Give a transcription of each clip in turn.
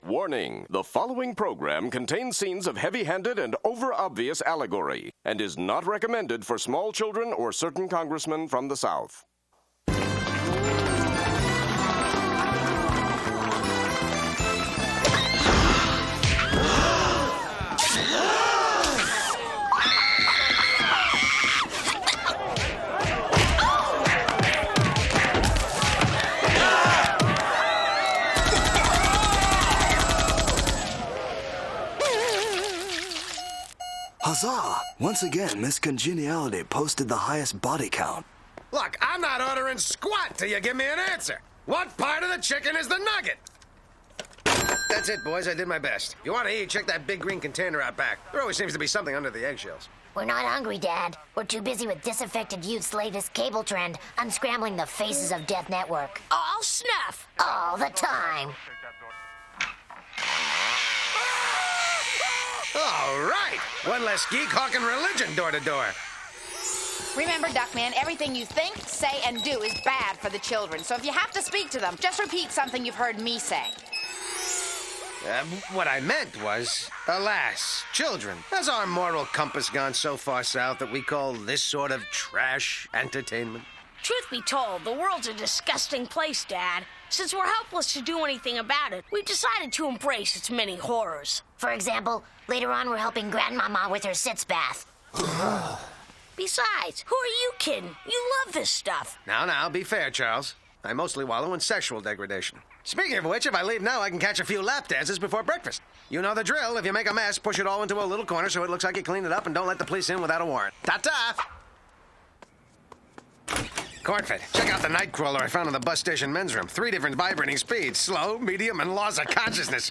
Warning, the following program contains scenes of heavy-handed and over-obvious allegory and is not recommended for small children or certain congressmen from the South. Huzzah! Once again, Miss Congeniality posted the highest body count. Look, I'm not ordering squat till you give me an answer. What part of the chicken is the nugget? That's it, boys. I did my best. If you want to eat, check that big green container out back. There always seems to be something under the eggshells. We're not hungry, Dad. We're too busy with disaffected youth's latest cable trend, unscrambling the faces of Death Network. All snuff. All the time. All right. One less geek hawking religion door to door. Remember, Duckman, everything you think, say, and do is bad for the children. So if you have to speak to them, just repeat something you've heard me say. What I meant was, alas, children, has our moral compass gone so far south that we call this sort of trash entertainment? Truth be told, the world's a disgusting place, Dad. Since we're helpless to do anything about it, we've decided to embrace its many horrors. For example, later on we're helping Grandmama with her sitz bath. Besides, who are you kidding? You love this stuff. Now, be fair, Charles. I mostly wallow in sexual degradation. Speaking of which, if I leave now, I can catch a few lap dances before breakfast. You know the drill. If you make a mess, push it all into a little corner so it looks like you cleaned it up, and don't let the police in without a warrant. Ta-ta! Cornfed, check out the nightcrawler I found in the bus station men's room. 3 different vibrating speeds: slow, medium, and laws of consciousness.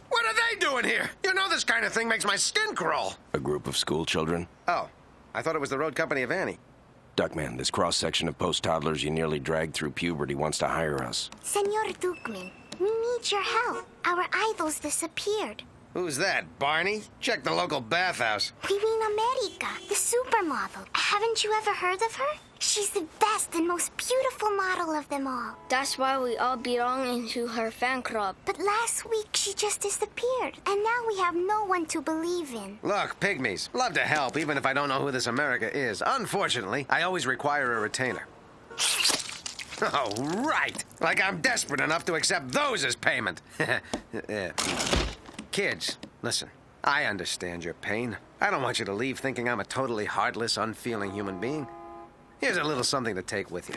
What are they doing here? You know this kind of thing makes my skin crawl. A group of school children? Oh, I thought it was the road company of Annie. Duckman, this cross-section of post-toddlers you nearly dragged through puberty wants to hire us. Senor Duckman, we need your help. Our idols disappeared. Who's that, Barney? Check the local bathhouse. We mean America, the supermodel. Haven't you ever heard of her? She's the best and most beautiful model of them all. That's why we all belong into her fan club. But last week she just disappeared, and now we have no one to believe in. Look, pygmies, love to help even if I don't know who this America is. Unfortunately, I always require a retainer. Oh, right. Like I'm desperate enough to accept those as payment. Kids, listen, I understand your pain. I don't want you to leave thinking I'm a totally heartless, unfeeling human being. Here's a little something to take with you.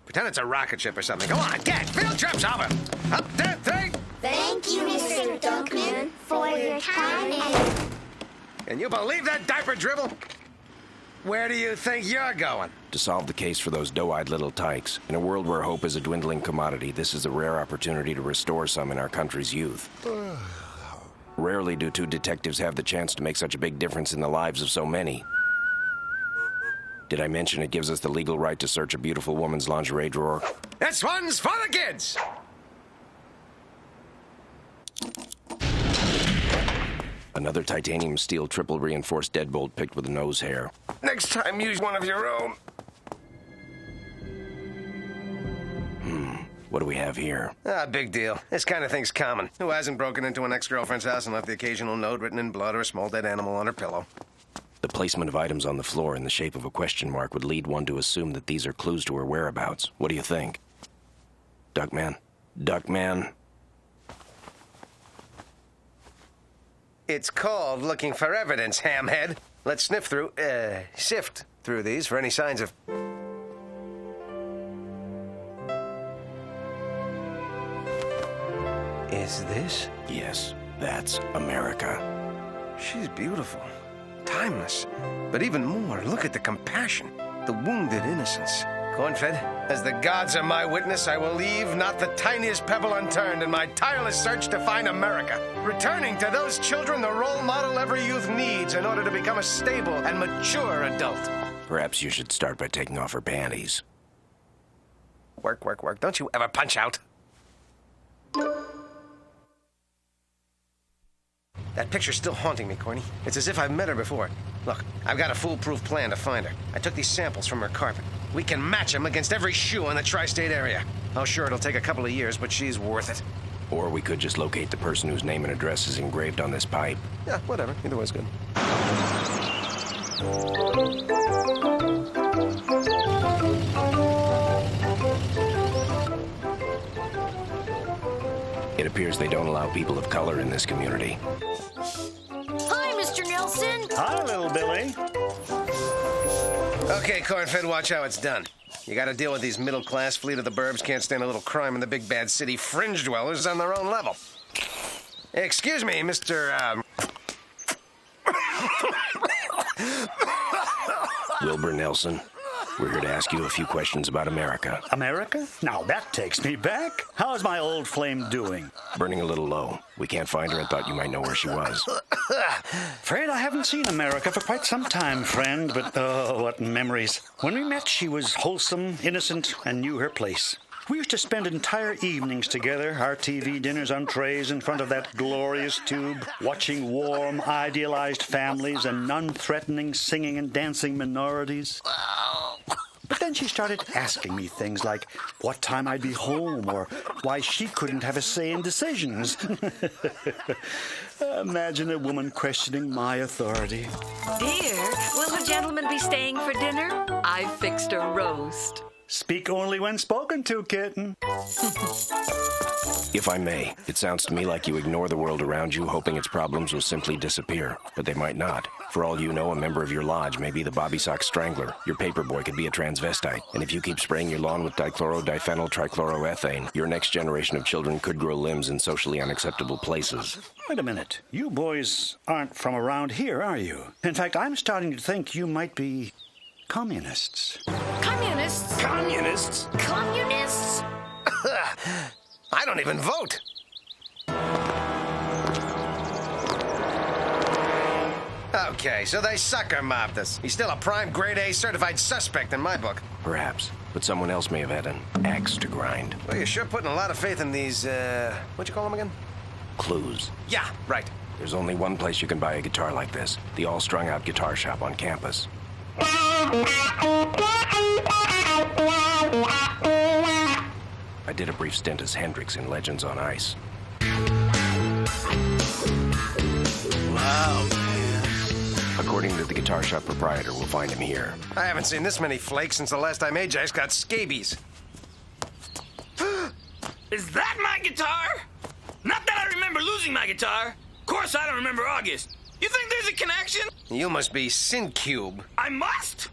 Pretend it's a rocket ship or something. Go on, get! Field trip's over! Up there, 3! Thank you, Mr. Duckman, for your time and... Can you believe that diaper dribble? Where do you think you're going? To solve the case for those doe-eyed little tykes. In a world where hope is a dwindling commodity, this is a rare opportunity to restore some in our country's youth. Rarely do 2 detectives have the chance to make such a big difference in the lives of so many. Did I mention it gives us the legal right to search a beautiful woman's lingerie drawer? This one's for the kids! Another titanium steel triple reinforced deadbolt picked with a nose hair. Next time, use one of your own. What do we have here? Big deal. This kind of thing's common. Who hasn't broken into an ex-girlfriend's house and left the occasional note written in blood or a small dead animal on her pillow? The placement of items on the floor in the shape of a question mark would lead one to assume that these are clues to her whereabouts. What do you think? Duckman? Duckman? It's called looking for evidence, hamhead. Let's sift through these for any signs of... Is this? Yes, that's America. She's beautiful. timeless. But even more, look at the compassion, the wounded innocence. Cornfed, as the gods are my witness, I will leave not the tiniest pebble unturned in my tireless search to find America, returning to those children the role model every youth needs in order to become a stable and mature adult. Perhaps you should start by taking off her panties. Work, work, work. Don't you ever punch out. That picture's still haunting me, Corny. It's as if I've met her before. Look, I've got a foolproof plan to find her. I took these samples from her carpet. We can match them against every shoe in the tri-state area. Oh, sure, it'll take a couple of years, but she's worth it. Or we could just locate the person whose name and address is engraved on this pipe. Yeah, whatever. Either way's good. It appears they don't allow people of color in this community. Hi, Mr. Nelson. Hi, little Billy. Okay, Cornfed, watch how it's done. You gotta deal with these middle-class fleet of the burbs, can't stand a little crime in the big bad city, fringe dwellers on their own level. Excuse me, Mr. Wilbur Nelson, we're here to ask you a few questions about America. America? Now that takes me back. How's my old flame doing? Burning a little low. We can't find her and thought you might know where she was. Afraid I haven't seen America for quite some time, friend, but oh, what memories. When we met, she was wholesome, innocent, and knew her place. We used to spend entire evenings together, our TV dinners on trays in front of that glorious tube, watching warm, idealized families and non-threatening singing and dancing minorities. But then she started asking me things like what time I'd be home or why she couldn't have a say in decisions. Imagine a woman questioning my authority. Dear, will the gentleman be staying for dinner? I've fixed a roast. Speak only when spoken to, kitten. If I may, it sounds to me like you ignore the world around you, hoping its problems will simply disappear. But they might not. For all you know, a member of your lodge may be the Bobby Sock Strangler. Your paperboy could be a transvestite. And if you keep spraying your lawn with dichloro-diphenyl trichloroethane, your next generation of children could grow limbs in socially unacceptable places. Wait a minute. You boys aren't from around here, are you? In fact, I'm starting to think you might be communists. Communists? Communists? Communists? I don't even vote. Okay, so they sucker mobbed us. He's still a prime grade A certified suspect in my book. Perhaps. But someone else may have had an axe to grind. Well, you're sure putting a lot of faith in these, what'd you call them again? Clues. Yeah, right. There's only one place you can buy a guitar like this. The all-strung-out guitar shop on campus. I did a brief stint as Hendrix in Legends on Ice. Wow, man. According to the guitar shop proprietor, we'll find him here. I haven't seen this many flakes since the last time Ajax got scabies. Is that my guitar? Not that I remember losing my guitar. Of course I don't remember August. You think there's a connection? You must be Syncube. I must?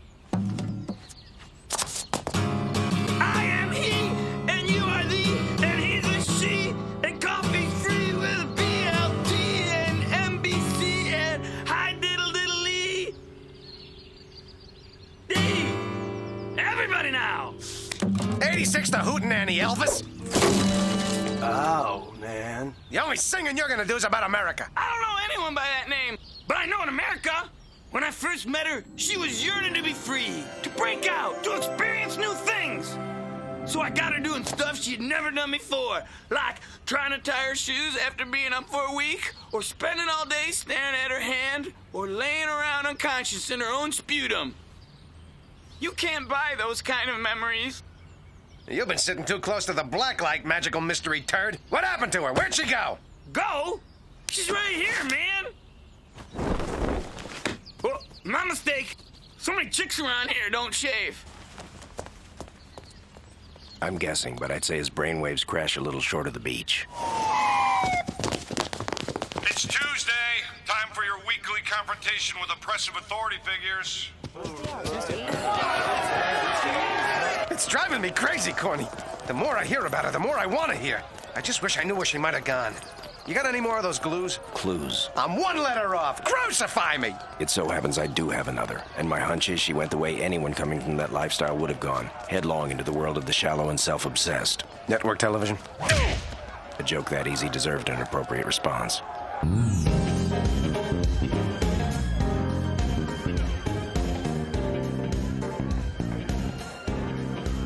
I am he, and you are thee, and he's a she, and coffee's free with BLT and NBC and high diddle diddle lee. D. Everybody now. 86 the Hootenanny, Elvis. Oh, man. The only singing you're gonna do is about America. I don't know anyone by that name, but I know in America, when I first met her, she was yearning to be free, to break out, to experience new things. So I got her doing stuff she'd never done before, like trying to tie her shoes after being up for a week, or spending all day staring at her hand, or laying around unconscious in her own sputum. You can't buy those kind of memories. You've been sitting too close to the blacklight, magical mystery turd. What happened to her? Where'd she go? Go? She's right here, man. Well, my mistake. So many chicks around here don't shave. I'm guessing, but I'd say his brainwaves crash a little short of the beach. It's Tuesday. Time for your weekly confrontation with oppressive authority figures. It's driving me crazy, Corny. The more I hear about her, the more I want to hear. I just wish I knew where she might have gone. You got any more of those glues? Clues. I'm one letter off. Crucify me! It so happens I do have another, and my hunch is she went the way anyone coming from that lifestyle would have gone, headlong into the world of the shallow and self-obsessed. Network television? A joke that easy deserved an appropriate response.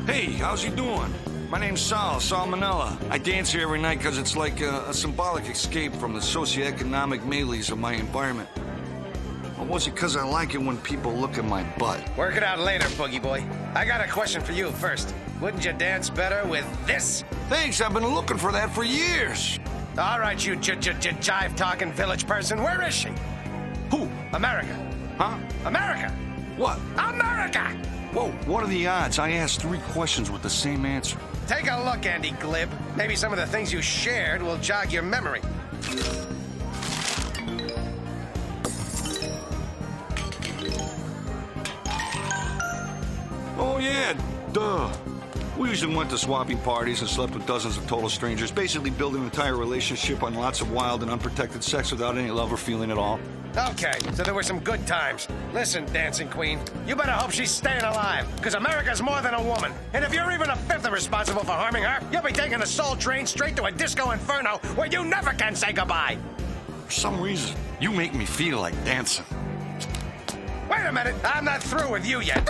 Hey, how's he doing? My name's Sal Manella. I dance here every night because it's like a symbolic escape from the socioeconomic melees of my environment. Or was it because I like it when people look at my butt? Work it out later, Boogie Boy. I got a question for you first. Wouldn't you dance better with this? Thanks, I've been looking for that for years. All right, you jive-talking village person. Where is she? Who? America. Huh? America! What? America! Whoa, what are the odds I asked 3 questions with the same answer? Take a look, Andy Glib. Maybe some of the things you shared will jog your memory. Oh, yeah, duh. We usually went to swapping parties and slept with dozens of total strangers, basically building an entire relationship on lots of wild and unprotected sex without any love or feeling at all. Okay, so there were some good times. Listen, Dancing Queen, you better hope she's staying alive, because America's more than a woman. And if you're even a fifth responsible for harming her, you'll be taking the soul train straight to a disco inferno where you never can say goodbye. For some reason, you make me feel like dancing. Wait a minute, I'm not through with you yet.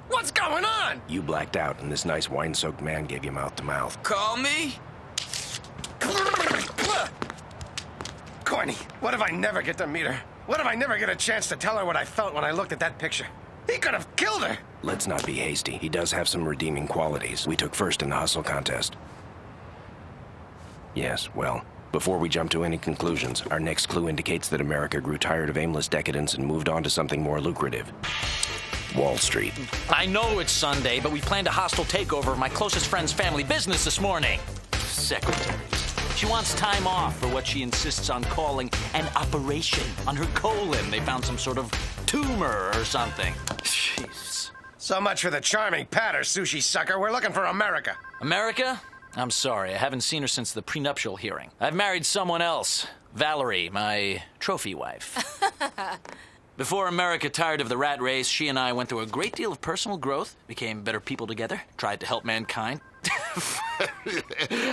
What's going on? You blacked out, and this nice wine-soaked man gave you mouth-to-mouth. Call me? Corny, what if I never get to meet her? What if I never get a chance to tell her what I felt when I looked at that picture? He could have killed her! Let's not be hasty. He does have some redeeming qualities. We took first in the hustle contest. Yes, well, before we jump to any conclusions, our next clue indicates that America grew tired of aimless decadence and moved on to something more lucrative. Wall Street. I know it's Sunday, but we planned a hostile takeover of my closest friend's family business this morning. Secretary. She wants time off for what she insists on calling an operation on her colon. They found some sort of tumor or something. Jeez. So much for the charming patter, sushi sucker. We're looking for America. America? I'm sorry, I haven't seen her since the prenuptial hearing. I've married someone else. Valerie, my trophy wife. Before America tired of the rat race, she and I went through a great deal of personal growth, became better people together, tried to help mankind.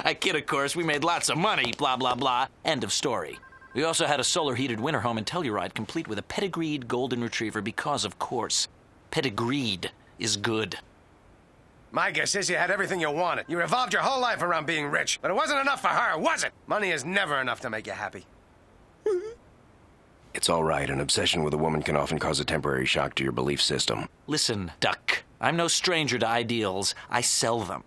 I kid, of course. We made lots of money, blah, blah, blah. End of story. We also had a solar-heated winter home in Telluride, complete with a pedigreed golden retriever because, of course, pedigreed is good. My guess is you had everything you wanted. You revolved your whole life around being rich, but it wasn't enough for her, was it? Money is never enough to make you happy. It's all right. An obsession with a woman can often cause a temporary shock to your belief system. Listen, Duck. I'm no stranger to ideals. I sell them.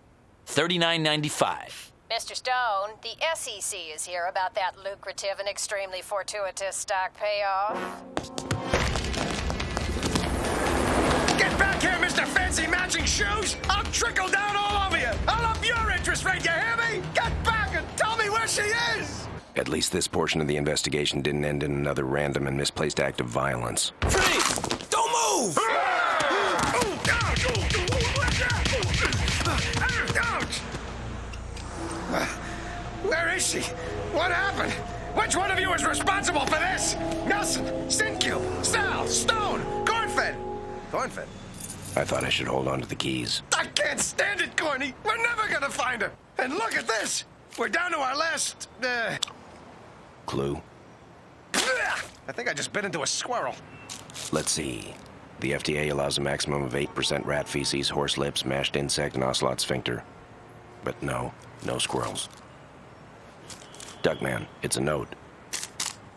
$39.95. Mr. Stone, the SEC is here about that lucrative and extremely fortuitous stock payoff. Get back here, Mr. Fancy Matching Shoes! I'll trickle down all over you! I'll up your interest rate, you hear me? Get back and tell me where she is! At least this portion of the investigation didn't end in another random and misplaced act of violence. Freeze! Don't move! Where is she? What happened? Which one of you is responsible for this? Nelson, Sincube, Sal, Stone, Cornfed. Cornfed? I thought I should hold on to the keys. I can't stand it, Corny. We're never gonna find her. And look at this. We're down to our last, Clue? I think I just bit into a squirrel. Let's see. The FDA allows a maximum of 8% rat feces, horse lips, mashed insect, and ocelot sphincter. But no squirrels. Duckman, it's a note.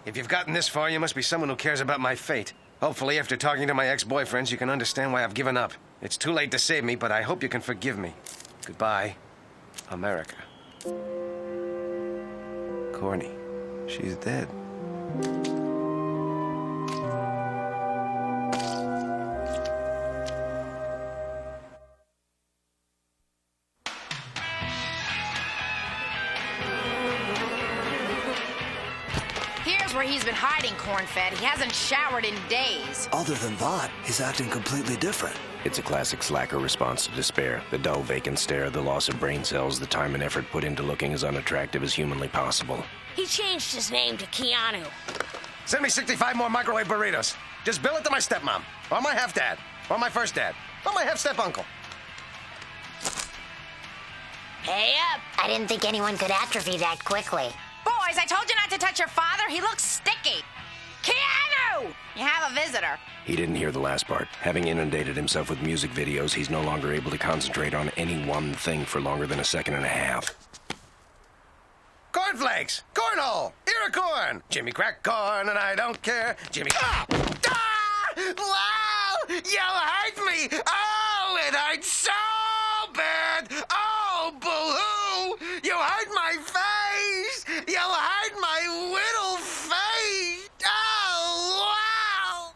If you've gotten this far, you must be someone who cares about my fate. Hopefully, after talking to my ex-boyfriends, you can understand why I've given up. It's too late to save me, but I hope you can forgive me. Goodbye, America. Corny, she's dead. where he's been hiding, corn-fed. He hasn't showered in days. Other than that, he's acting completely different. It's a classic slacker response to despair. The dull, vacant stare, the loss of brain cells, the time and effort put into looking as unattractive as humanly possible. He changed his name to Keanu. Send me 65 more microwave burritos. Just bill it to my stepmom, or my half-dad, or my first dad, or my half-step-uncle. Hey up! I didn't think anyone could atrophy that quickly. Boys, I told you not to touch your father. He looks sticky. Keanu! You have a visitor. He didn't hear the last part. Having inundated himself with music videos, he's no longer able to concentrate on any one thing for longer than a second and a half. Cornflakes! Cornhole! Ear of corn! Jimmy crack corn and I don't care. Jimmy... Ah! Ah! Wow! You hurt me! Oh, it hurts so bad! Oh, boo-hoo! You hurt my face! You hurt my little face! Oh, wow!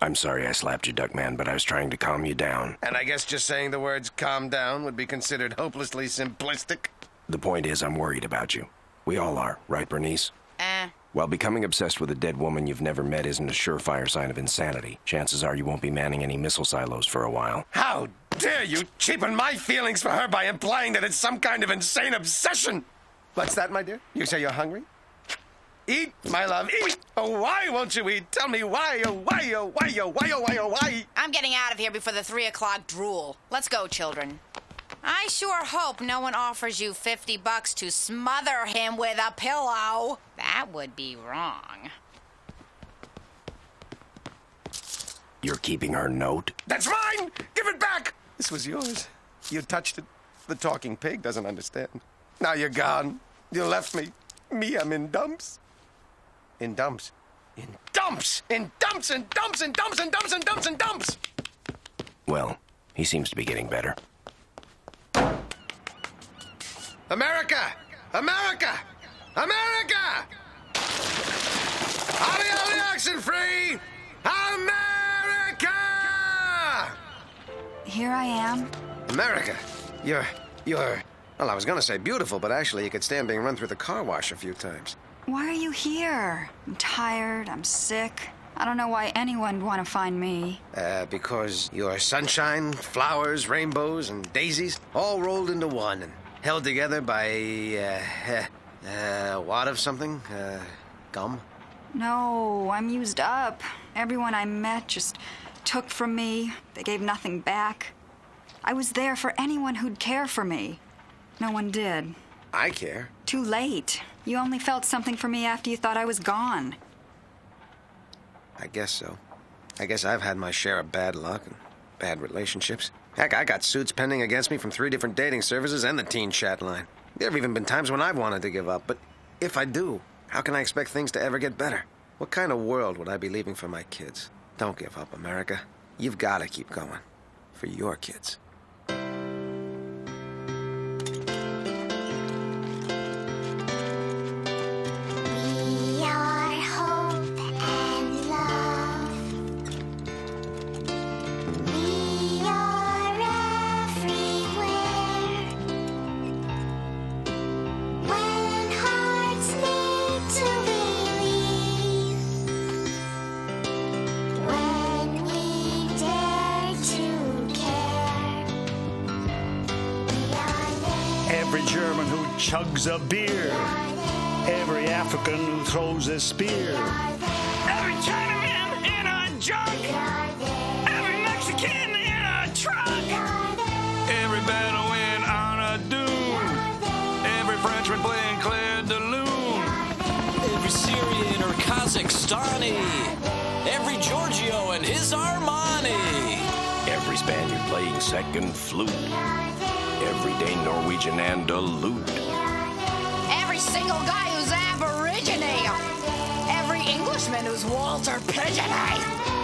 I'm sorry I slapped you, Duckman, but I was trying to calm you down. And I guess just saying the words calm down would be considered hopelessly simplistic. The point is, I'm worried about you. We all are, right, Bernice? While becoming obsessed with a dead woman you've never met isn't a surefire sign of insanity, chances are you won't be manning any missile silos for a while. How dare you cheapen my feelings for her by implying that it's some kind of insane obsession? What's that, my dear? You say you're hungry? Eat, my love, eat! Oh, why won't you eat? Tell me why, oh, why, oh, why, oh, why, oh, why, oh, why? I'm getting out of here before the 3 o'clock drool. Let's go, children. I sure hope no one offers you $50 to smother him with a pillow. That would be wrong. You're keeping her note? That's mine! Give it back! This was yours. You touched it. The talking pig doesn't understand. Now you're gone. You left me. Me, I'm in dumps. In dumps. In dumps! In dumps and dumps and dumps and dumps and dumps and dumps! Well, he seems to be getting better. America! America! America! Ollie, ollie, oxen free! America! Here I am. America, you're... Well, I was gonna say beautiful, but actually you could stand being run through the car wash a few times. Why are you here? I'm tired, I'm sick. I don't know why anyone would want to find me. Because you're sunshine, flowers, rainbows, and daisies, all rolled into one and held together by, wad of something? Gum? No, I'm used up. Everyone I met just took from me. They gave nothing back. I was there for anyone who'd care for me. No one did. I care. Too late. You only felt something for me after you thought I was gone. I guess so. I guess I've had my share of bad luck and bad relationships. Heck, I got suits pending against me from 3 different dating services and the teen chat line. There have even been times when I've wanted to give up, but if I do, how can I expect things to ever get better? What kind of world would I be leaving for my kids? Don't give up, America. You've got to keep going. For your kids. Every German who chugs a beer, every African who throws a spear, Every Chinaman in a junk, every Mexican in a truck, Every Bedouin on a dune, every Frenchman playing Claire de Lune, Every Syrian or Kazakhstani, every Giorgio and his Armani, Every Spaniard playing second flute, everyday Norwegian Andalute, Every single guy who's Aborigine. Every Englishman who's Walter Pigeony.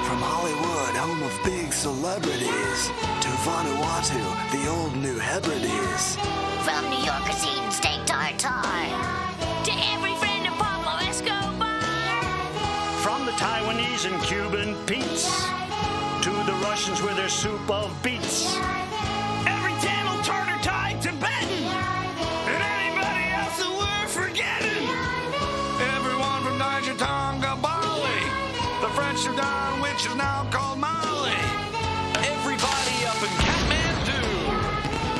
From Hollywood, home of big celebrities, to Vanuatu, the old New Hebrides. From New York, it's eating steak tartare. To every friend of Pablo Escobar. from the Taiwanese and Cuban Pete's, to the Russians with their soup of beets. every Tamil, Tartar, Thai, Tibetan, and anybody else that we're forgetting. which is now called Mali. Everybody up in Kathmandu.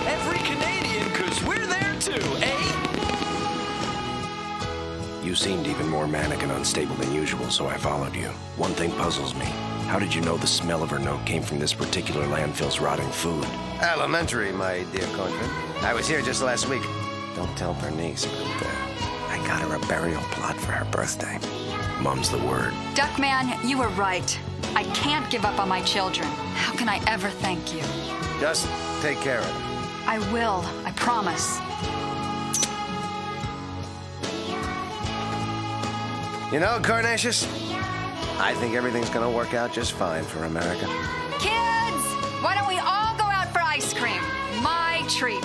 Every Canadian, 'cause we're there too, eh? You seemed even more manic and unstable than usual, so I followed you. One thing puzzles me. How did you know the smell of her note came from this particular landfill's rotting food? Elementary, my dear country. I was here just last week. Don't tell Bernice, but I got her a burial plot for her birthday. Mum's the word. Duckman, you were right. I can't give up on my children. How can I ever thank you? Just take care of them. I will, I promise. You know, Carnatius, I think everything's gonna work out just fine for America. Kids, why don't we all go out for ice cream? My treat.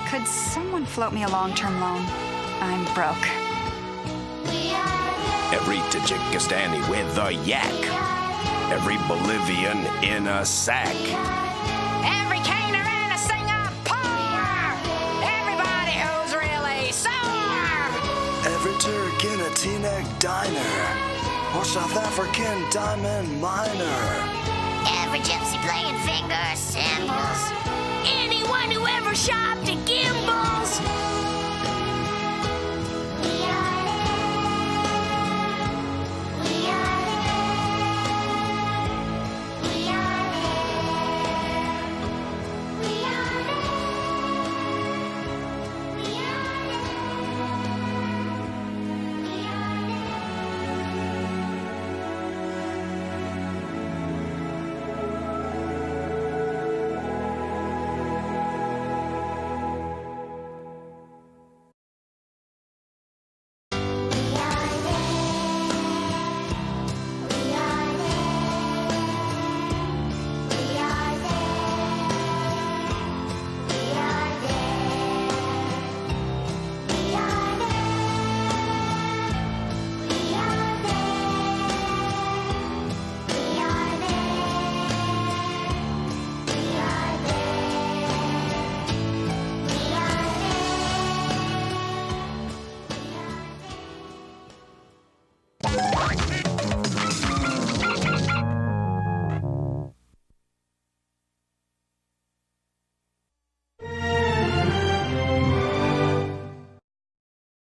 Could someone float me a long-term loan? I'm broke. Every Tajikistani with a yak. Every Bolivian in a sack. Every caner in a Singapore. Everybody who's really sore. Every Turk in a T-neck diner. Or South African diamond miner. Every gypsy playing finger cymbals. Anyone who ever shopped at Gimbals.